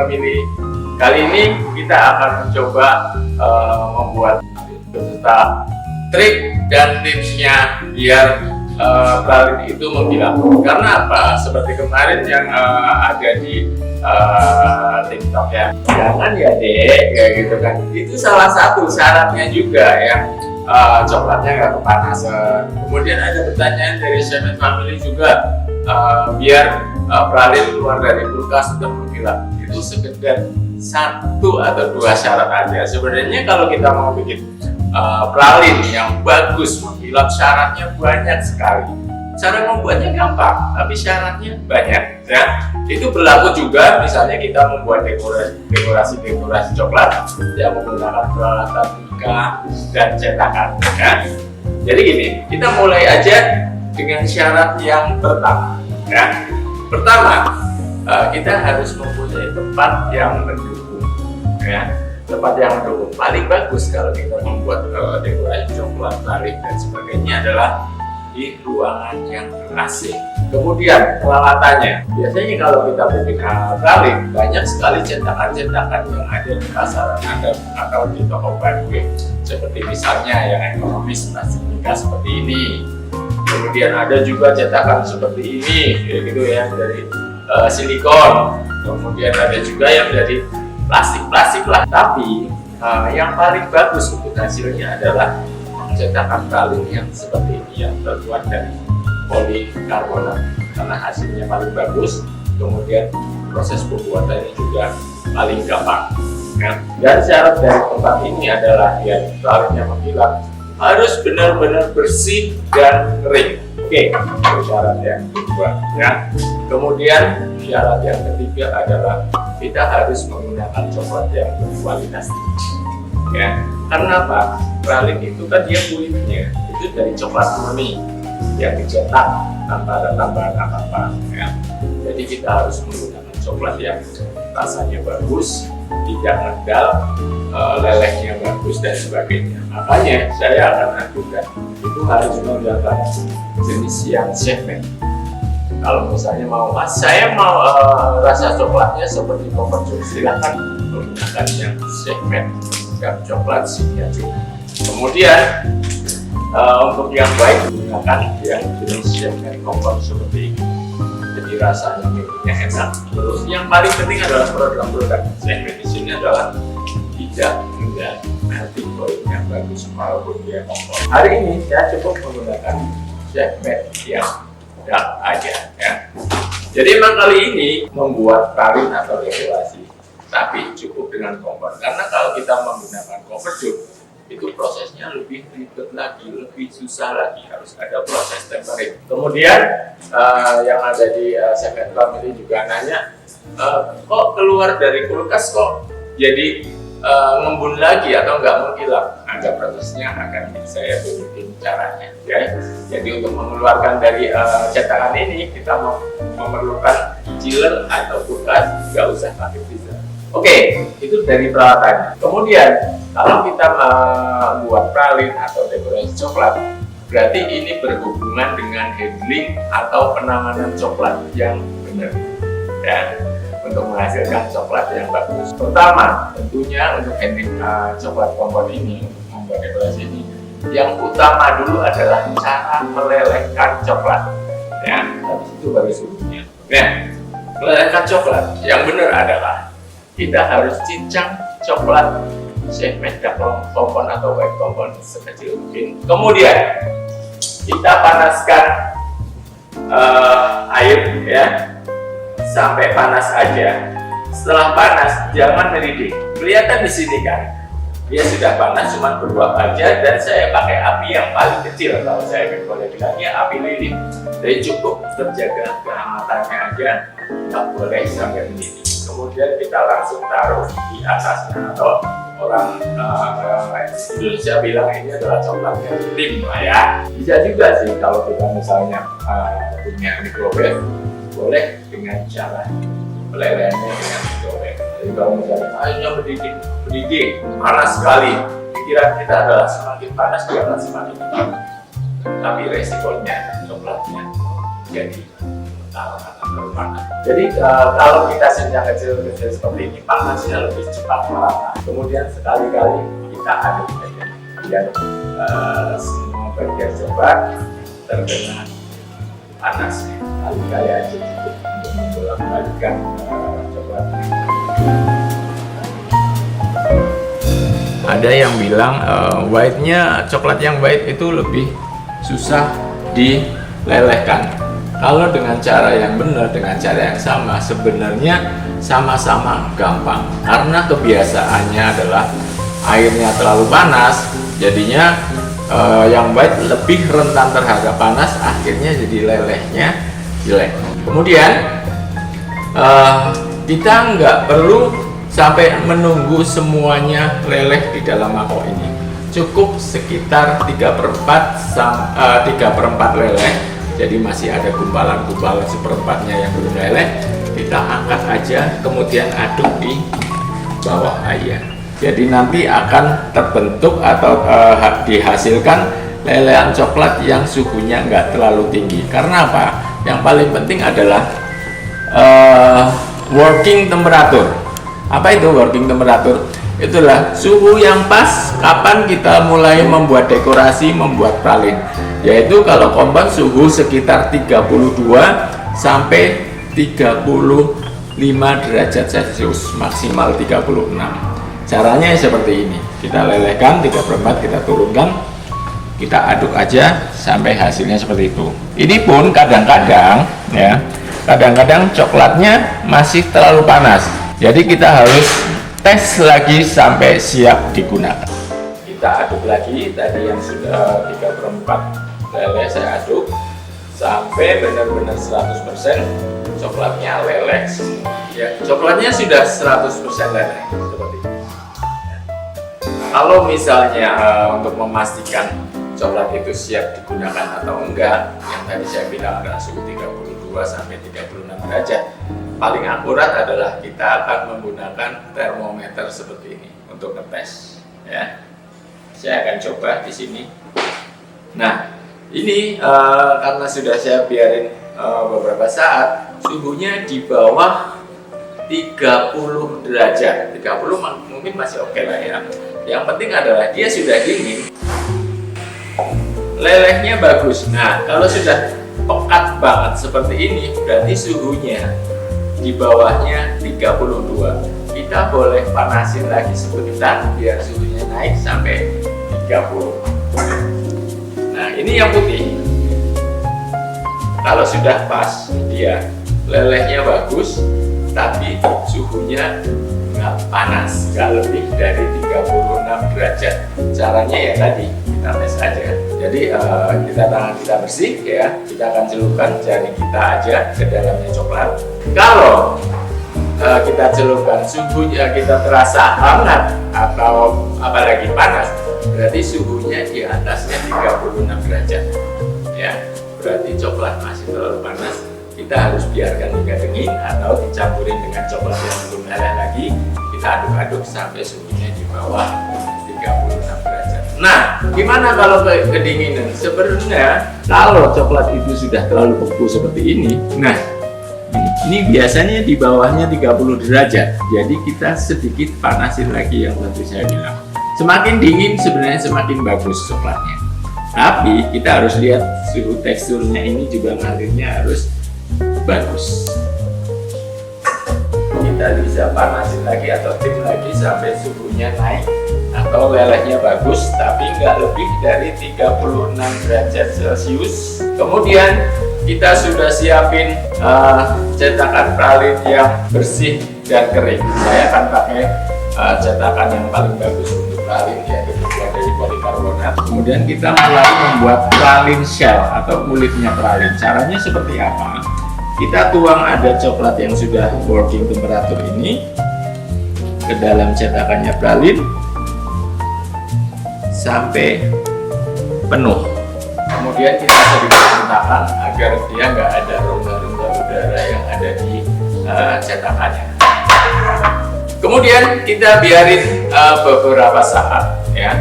Family. Kali ini kita akan mencoba membuat beserta trik dan tipsnya biar pralin itu mengkilap. Karena apa? Seperti kemarin yang ada di TikTok ya, jangan ya dek, kayak gitu kan. Itu salah satu syaratnya juga ya, coklatnya nggak kepanasan. Kemudian ada pertanyaan dari Semen Family juga, biar pralin keluar dari kulkas untuk mengkilap. Itu sekedar 1 atau 2 syarat aja. Sebenarnya kalau kita mau bikin pralin yang bagus mengkilap, syaratnya banyak sekali. Cara membuatnya gampang, tapi syaratnya banyak ya. Itu berlaku juga misalnya kita membuat dekorasi coklat yang menggunakan peralatan nikah dan cetakan ya. Jadi gini, kita mulai aja dengan syarat yang pertama ya. Pertama, kita harus mempunyai tempat yang mendukung ya. Tempat yang mendukung paling bagus kalau kita membuat dekorasi coklat, pralin dan sebagainya adalah di ruangan yang AC. Kemudian peralatannya, biasanya kalau kita bikin pralin, banyak sekali cetakan-cetakan yang ada di pasaran atau di toko bakery, seperti misalnya yang ekonomis plastik nikah seperti ini. Kemudian ada juga cetakan seperti ini, kayak gitu ya, dari silikon. Kemudian ada juga yang dari plastik lah. Tapi yang paling bagus untuk hasilnya adalah cetakan pralin yang seperti ini, yang terbuat dari polikarbonat, karena hasilnya paling bagus. Kemudian proses pembuatannya juga paling gampang ya. Dan syarat dari tempat ini adalah yang pralinnya mengkilap harus benar-benar bersih dan kering. Oke, itu syarat yang kedua ya. Kemudian syarat yang ketiga adalah kita harus menggunakan coklat yang berkualitas ya. Karena apa? Pralin itu kan dia kulitnya itu dari coklat murni yang dicetak tanpa ada tambahan apa-apa ya. Jadi kita harus menggunakan coklat yang rasanya bagus, tidak ngendal, lelehnya bagus dan sebagainya. Makanya saya akan anjurkan itu harus menggunakan jenis yang chefmade. Kalau misalnya saya mau rasa coklatnya seperti Comfort Joe, silakan menggunakan yang chefmade dan coklat signature. Kemudian untuk yang baik menggunakan yang jenis chefmade Comfort seperti ini. Jadi rasanya milknya enak. Terus yang paling penting adalah produk-produk chefmade di sini adalah tidak mudah, nanti kulitnya bagus walaupun dia Comfort. Hari ini saya cukup menggunakan chefmade yang dark aja ya. Jadi memang kali ini membuat pralin atau dekorasi, tapi cukup dengan Comfort. Karena kalau kita menggunakan Comfort Joe, itu prosesnya lebih ribet lagi, lebih susah lagi, harus ada proses tempering. Kemudian yang ada di Semen Family juga nanya, kok keluar dari kulkas kok jadi ngembun lagi atau nggak mengkilap? Ada prosesnya, akan saya tunjukin caranya ya. Jadi untuk mengeluarkan dari cetakan ini kita memerlukan chiller atau kulkas, nggak usah pakai freezer. Oke, itu dari peralatannya. Kemudian kalau kita membuat pralin atau dekorasi coklat, berarti ini berhubungan dengan handling atau penanganan coklat yang benar ya, untuk menghasilkan coklat yang bagus. Pertama, tentunya untuk handling coklat Comfort ini, untuk membuat dekorasi ini, yang utama dulu adalah cara melelehkan coklat ya. Habis itu baru suhunya. Nah, melelehkan coklat yang benar adalah kita harus cincang coklat chefmade dark compound atau white compound sekecil mungkin. Kemudian kita panaskan air ya, sampai panas aja. Setelah panas jangan mendidih. Kelihatan di sini kan, dia sudah panas, cuma beruap aja, dan saya pakai api yang paling kecil. Kalau saya boleh bilangnya api lilin. Jadi cukup terjaga kehangatannya aja, nggak boleh sampai mendidih. Kemudian kita langsung taruh di atasnya, atau orang Indonesia bilang ini adalah coklatnya tim lah ya. Bisa juga sih kalau kita misalnya punya microwave, boleh dengan cara melelehnya dengan microwave. Jadi kalau misalnya airnya mendidih panas sekali, pikiran kita adalah semakin panas dia akan semakin panas, tapi resikonya coklatnya jadi kental karena terlalu panas. Jadi kalau kita yang kecil-kecil seperti ini, panasnya lebih cepat merata. Kemudian sekali-kali kita aduk aja biar semua bagian coklat terkena panasnya. Kali-kali aja cukup untuk membolak-balikan coklat. Ada yang bilang white-nya, coklat yang white itu lebih susah dilelehkan. Kalau dengan cara yang benar, dengan cara yang sama, sebenarnya sama-sama gampang. Karena kebiasaannya adalah airnya terlalu panas, jadinya yang white lebih rentan terhadap panas, akhirnya jadi lelehnya jelek. Kemudian kita nggak perlu sampai menunggu semuanya leleh di dalam mangkok ini. Cukup sekitar 3/4 leleh. Jadi masih ada gumpalan-gumpalan seperempatnya yang belum leleh. Kita angkat aja, kemudian aduk di bawah air. Jadi nanti akan terbentuk atau dihasilkan lelehan coklat yang suhunya nggak terlalu tinggi. Karena apa? Yang paling penting adalah working temperature. Apa itu working temperature? Itulah suhu yang pas kapan kita mulai membuat dekorasi, membuat pralin. Yaitu kalau kompon suhu sekitar 32 sampai 35 derajat Celcius, maksimal 36. Caranya seperti ini. Kita lelehkan 3/4, kita turunkan, kita aduk aja sampai hasilnya seperti itu. Ini pun kadang-kadang ya, kadang-kadang coklatnya masih terlalu panas. Jadi kita harus tes lagi sampai siap digunakan. Kita aduk lagi, tadi yang sudah 3/4 leleh saya aduk sampai benar-benar 100% coklatnya leleh semua. Ya, coklatnya sudah 100% leleh seperti ini. Kalau misalnya untuk memastikan coklat itu siap digunakan atau enggak, yang tadi saya bilang adalah suhu 32 sampai 36 derajat. Paling akurat adalah kita akan menggunakan termometer seperti ini untuk ngetes. Ya, saya akan coba di sini. Nah, ini karena sudah saya biarin beberapa saat, suhunya di bawah 30 derajat. 30 mungkin masih oke lah ya. Yang penting adalah dia sudah dingin, lelehnya bagus. Nah, kalau sudah pekat banget seperti ini, berarti suhunya di bawahnya 32. Kita boleh panasin lagi sebentar biar suhunya naik sampai 30. Nah, ini yang putih. Kalau sudah pas, dia lelehnya bagus, tapi suhunya nggak panas, nggak lebih dari 36 derajat. Caranya ya tadi, kita tes aja. Jadi tangan kita bersih ya, kita akan celupkan jari kita aja ke dalamnya coklat. Kalau kita celupkan suhunya kita terasa hangat atau apalagi panas, berarti suhunya di atasnya 36 derajat ya, berarti coklat masih terlalu panas. Kita harus biarkan hingga dingin atau dicampurin dengan coklat yang belum leleh lagi. Kita aduk-aduk sampai suhunya di bawah 36 derajat. Nah, gimana kalau kedinginan? Sebenarnya kalau coklat itu sudah terlalu beku seperti ini, nah ini biasanya di bawahnya 30 derajat. Jadi kita sedikit panasin lagi yang tadi saya bilang. Semakin dingin sebenarnya semakin bagus coklatnya. Tapi kita harus lihat suhu teksturnya ini juga ngarirnya harus bagus. Kita bisa panasin lagi atau tim lagi sampai suhunya naik atau lelehnya bagus, tapi nggak lebih dari 36 derajat Celcius. Kemudian kita sudah siapin cetakan pralin yang bersih dan kering. Saya akan pakai cetakan yang paling bagus untuk pralin, yaitu terbuat dari polikarbonat. Kemudian kita mulai membuat pralin shell atau kulitnya pralin. Caranya seperti apa? Kita tuang ada coklat yang sudah working temperature ini ke dalam cetakannya pralin sampai penuh. Kemudian kita sedikit hentakan agar dia nggak ada rongga-rongga udara yang ada di cetakannya. Kemudian kita biarin beberapa saat ya.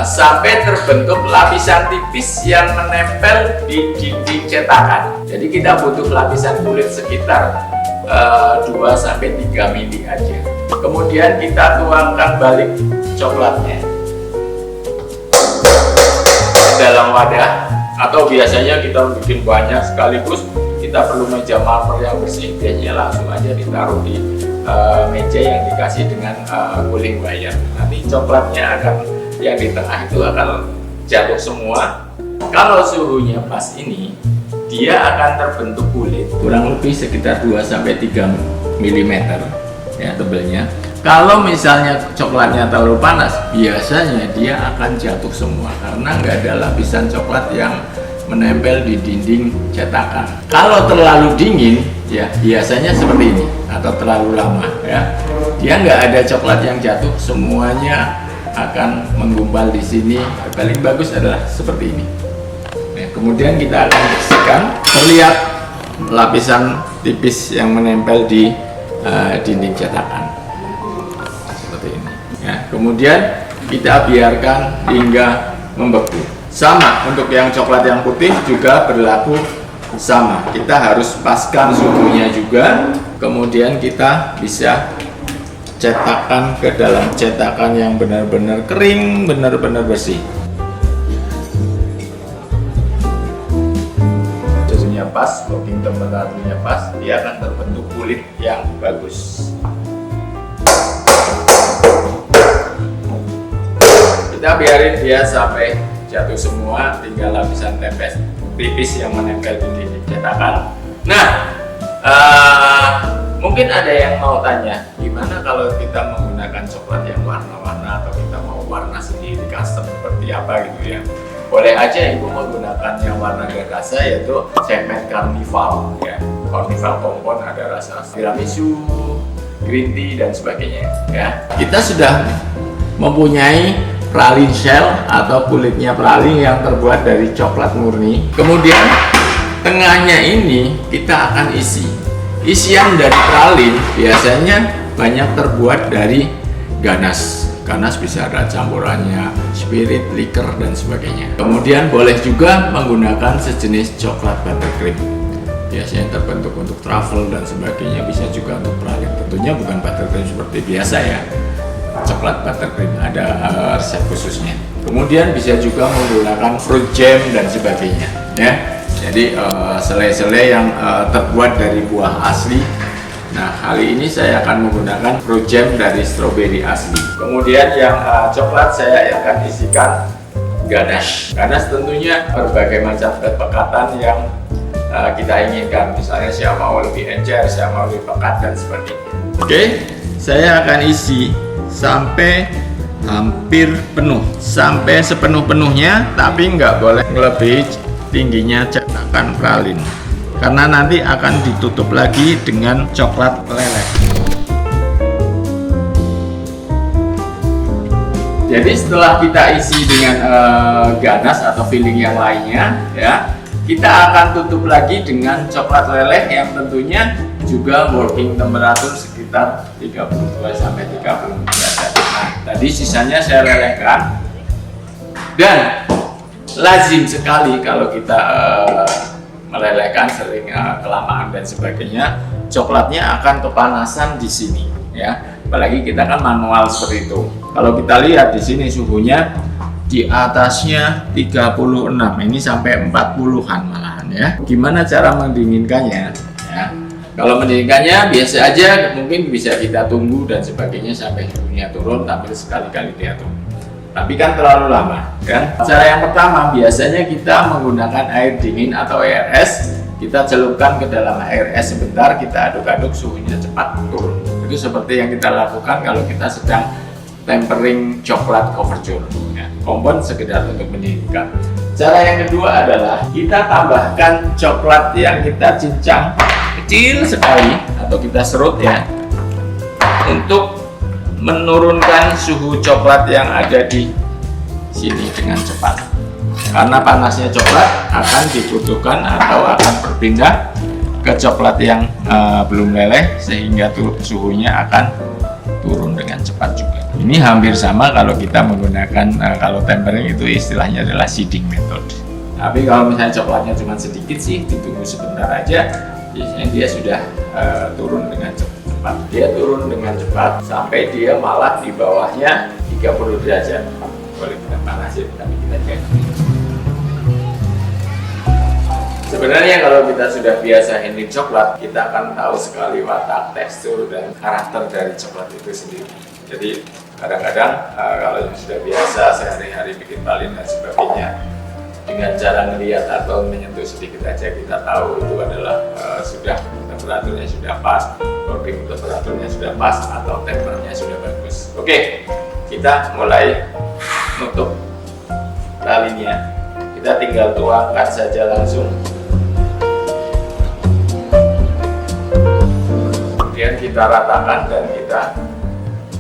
sampai terbentuk lapisan tipis yang menempel di dinding cetakan. Jadi kita butuh lapisan kulit sekitar 2-3 mili aja. Kemudian kita tuangkan balik coklatnya dalam wadah, atau biasanya kita bikin banyak sekaligus, kita perlu meja marmer yang bersih, biasanya langsung aja ditaruh di meja yang dikasih dengan cooling wire. Nanti coklatnya akan, yang di tengah itu akan jatuh semua. Kalau suhunya pas ini, dia akan terbentuk kulit kurang lebih sekitar 2-3 mm ya tebelnya. Kalau misalnya coklatnya terlalu panas, biasanya dia akan jatuh semua karena nggak ada lapisan coklat yang menempel di dinding cetakan. Kalau terlalu dingin, ya biasanya seperti ini, atau terlalu lama, ya dia nggak ada coklat yang jatuh, semuanya akan menggumpal di sini. Paling bagus adalah seperti ini. Nah, kemudian kita akan bersihkan. Terlihat lapisan tipis yang menempel di dinding cetakan seperti ini. Ya, kemudian kita biarkan hingga membeku. Sama untuk yang coklat yang putih juga berlaku sama. Kita harus paskan suhunya juga. Kemudian kita bisa cetakkan ke dalam cetakan yang benar-benar kering, benar-benar bersih. Suhunya pas, working temperaturnya pas, dia akan terbentuk kulit yang bagus. Kita biarin dia sampai jatuh semua, tinggal lapisan tempes tipis yang menempel di dinding cetakan. Nah, mungkin ada yang mau tanya, gimana kalau kita menggunakan coklat yang warna-warna, atau kita mau warna sendiri custom seperti apa gitu ya? Boleh aja ibu menggunakan yang warna gakasa, yaitu segmen Carnival ya. Carnival kompon ada rasa tiramisu, green tea dan sebagainya ya. Kita sudah mempunyai pralin shell atau kulitnya pralin yang terbuat dari coklat murni. Kemudian tengahnya ini kita akan isi. Isian dari pralin biasanya banyak terbuat dari ganas. Ganas bisa ada campurannya spirit, liker dan sebagainya. Kemudian boleh juga menggunakan sejenis coklat buttercream. Biasanya terbentuk untuk truffle dan sebagainya, bisa juga untuk pralin. Tentunya bukan buttercream seperti biasa ya. Coklat buttercream ada resep khususnya. Kemudian bisa juga menggunakan fruit jam dan sebagainya ya. Jadi selai-selai yang terbuat dari buah asli. Nah, kali ini saya akan menggunakan fruit jam dari stroberi asli. Kemudian yang coklat saya akan isikan ganache. Ganache tentunya berbagai macam kepekatan yang kita inginkan. Misalnya saya mau lebih encer, saya mau lebih pekat dan sebagainya. Oke, saya akan isi sampai hampir penuh, sampai sepenuh-penuhnya, tapi nggak boleh melebihi tingginya cetakan pralin karena nanti akan ditutup lagi dengan coklat meleleh. Jadi setelah kita isi dengan ganas atau filling yang lainnya ya, kita akan tutup lagi dengan coklat leleh yang tentunya juga working temperatur sekitar 32-30 derajat. Nah, tadi sisanya saya lelehkan, dan lazim sekali kalau kita melelehkan sering kelamaan dan sebagainya, coklatnya akan kepanasan di sini ya. Apalagi kita kan manual seperti itu. Kalau kita lihat di sini suhunya di atasnya 36, ini sampai 40-an malahan ya. Gimana cara mendinginkannya ya? Kalau mendinginkannya biasa aja, mungkin bisa kita tunggu dan sebagainya sampai suhunya turun, tampil sekali-kali dia turun. Tapi kan terlalu lama kan. Cara yang pertama biasanya kita menggunakan air dingin atau air es. Kita celupkan ke dalam air es sebentar, kita aduk-aduk, suhunya cepat turun. Itu seperti yang kita lakukan kalau kita sedang tempering coklat couverture ya. Kompon sekedar untuk mendinginkan. Cara yang kedua adalah kita tambahkan coklat yang kita cincang kecil sekali atau kita serut ya, untuk menurunkan suhu coklat yang ada di sini dengan cepat. Karena panasnya coklat akan dibutuhkan atau akan berpindah ke coklat yang belum leleh, sehingga suhunya akan turun dengan cepat juga. Ini hampir sama kalau kita menggunakan kalau tempering itu istilahnya adalah seeding method. Tapi kalau misalnya coklatnya cuma sedikit sih, ditunggu sebentar aja, biasanya dia sudah turun dengan cepat. Dia turun dengan cepat sampai dia malah di bawahnya 30 derajat. Boleh kita panasin, tapi kita jaga. Sebenarnya kalau kita sudah biasa handling coklat, kita akan tahu sekali watak, tekstur, dan karakter dari coklat itu sendiri. Jadi kadang-kadang kalau yang sudah biasa sehari-hari bikin pralin dan sebagainya, dengan cara melihat atau menyentuh sedikit aja kita tahu itu adalah sudah temperaturnya sudah pas, working temperaturnya sudah pas, atau tempernya sudah bagus. Oke, kita mulai nutup pralinnya. Kita tinggal tuangkan saja langsung. Kemudian kita ratakan dan kita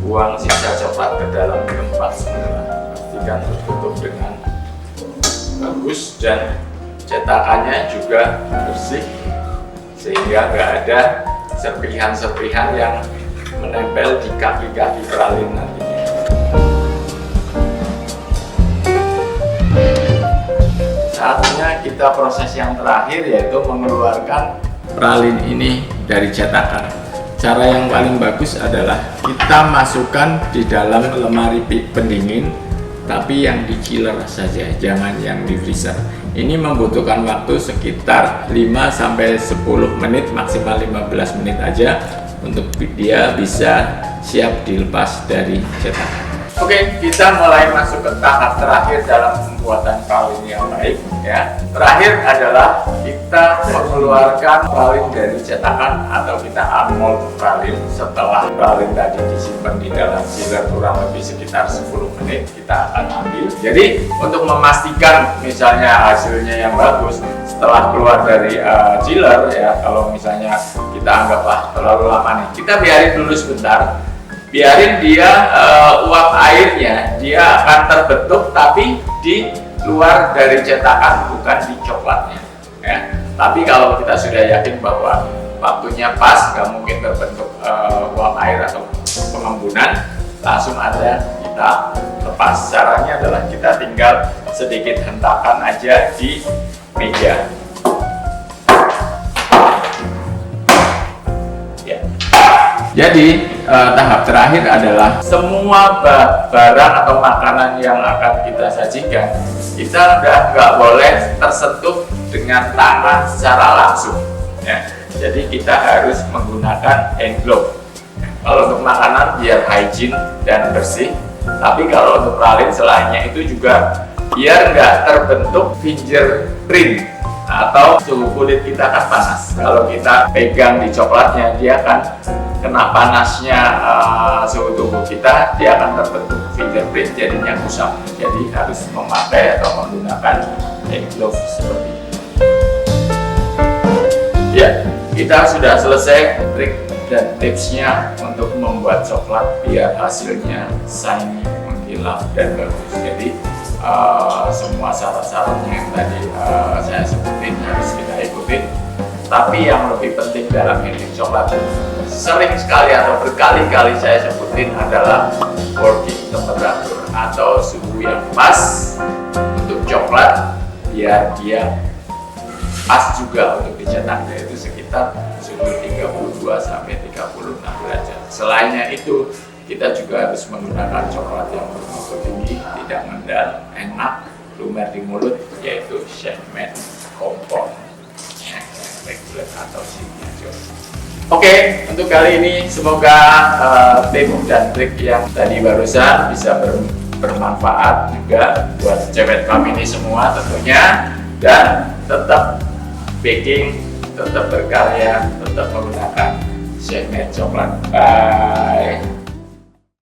buang sisa coklat ke dalam tempat semula. Pastikan tertutup dengan bagus dan cetakannya juga bersih sehingga nggak ada serpihan-serpihan yang menempel di kaki-kaki pralin nantinya. Saatnya kita proses yang terakhir, yaitu mengeluarkan pralin ini dari cetakan. Cara yang paling bagus adalah kita masukkan di dalam lemari pendingin, tapi yang di chiller saja, jangan yang di freezer. Ini membutuhkan waktu sekitar 5-10 menit, maksimal 15 menit aja untuk dia bisa siap dilepas dari cetakan. Oke, kita mulai masuk ke tahap terakhir dalam pembuatan pralin yang baik, ya. Terakhir adalah kita mengeluarkan pralin dari cetakan atau kita unmold pralin. Setelah pralin tadi disimpan di dalam chiller kurang lebih sekitar 10 menit, kita akan ambil. Jadi untuk memastikan misalnya hasilnya yang bagus setelah keluar dari chiller, ya, kalau misalnya kita anggaplah terlalu lama nih, kita biarin dulu sebentar. Biarin dia uap airnya, dia akan terbentuk tapi di luar dari cetakan, bukan di coklatnya, ya. Tapi kalau kita sudah yakin bahwa waktunya pas, nggak mungkin terbentuk uap air atau pengembunan, langsung aja kita lepas. Caranya adalah kita tinggal sedikit hentakan aja di meja. Ya. Jadi tahap terakhir adalah semua barang atau makanan yang akan kita sajikan, kita udah nggak boleh tersentuh dengan tangan secara langsung, ya. Jadi kita harus menggunakan hand glove. Kalau untuk makanan biar hygiene dan bersih, tapi kalau untuk pralin selainnya itu juga biar nggak terbentuk fingerprint atau suhu kulit kita kan panas. Kalau kita pegang di coklatnya, dia akan kena panasnya suhu tubuh kita, dia akan terbentuk fingerprint, jadinya kusam. Jadi harus memakai atau menggunakan hand glove seperti ini. Ya, kita sudah selesai trik dan tipsnya untuk membuat coklat biar hasilnya shiny, mengkilap, dan bagus. Jadi semua syarat-syaratnya yang tadi saya sebutin harus kita ikutin. Tapi yang lebih penting dalam handling coklat, sering sekali atau berkali-kali saya sebutin adalah working temperature atau suhu yang pas untuk coklat biar dia pas juga untuk dicetak, yaitu sekitar suhu 32-36 derajat. Selainnya itu, kita juga harus menggunakan coklat yang bermutu tinggi, tidak mendal, enak, lumer di mulut, yaitu chef made compound regular atau signature. Oke, untuk kali ini semoga tips dan trik yang tadi barusan bisa bermanfaat juga buat cewek kami ini semua tentunya, dan tetap baking, tetap berkarya, tetap menggunakan chef made coklat. Bye.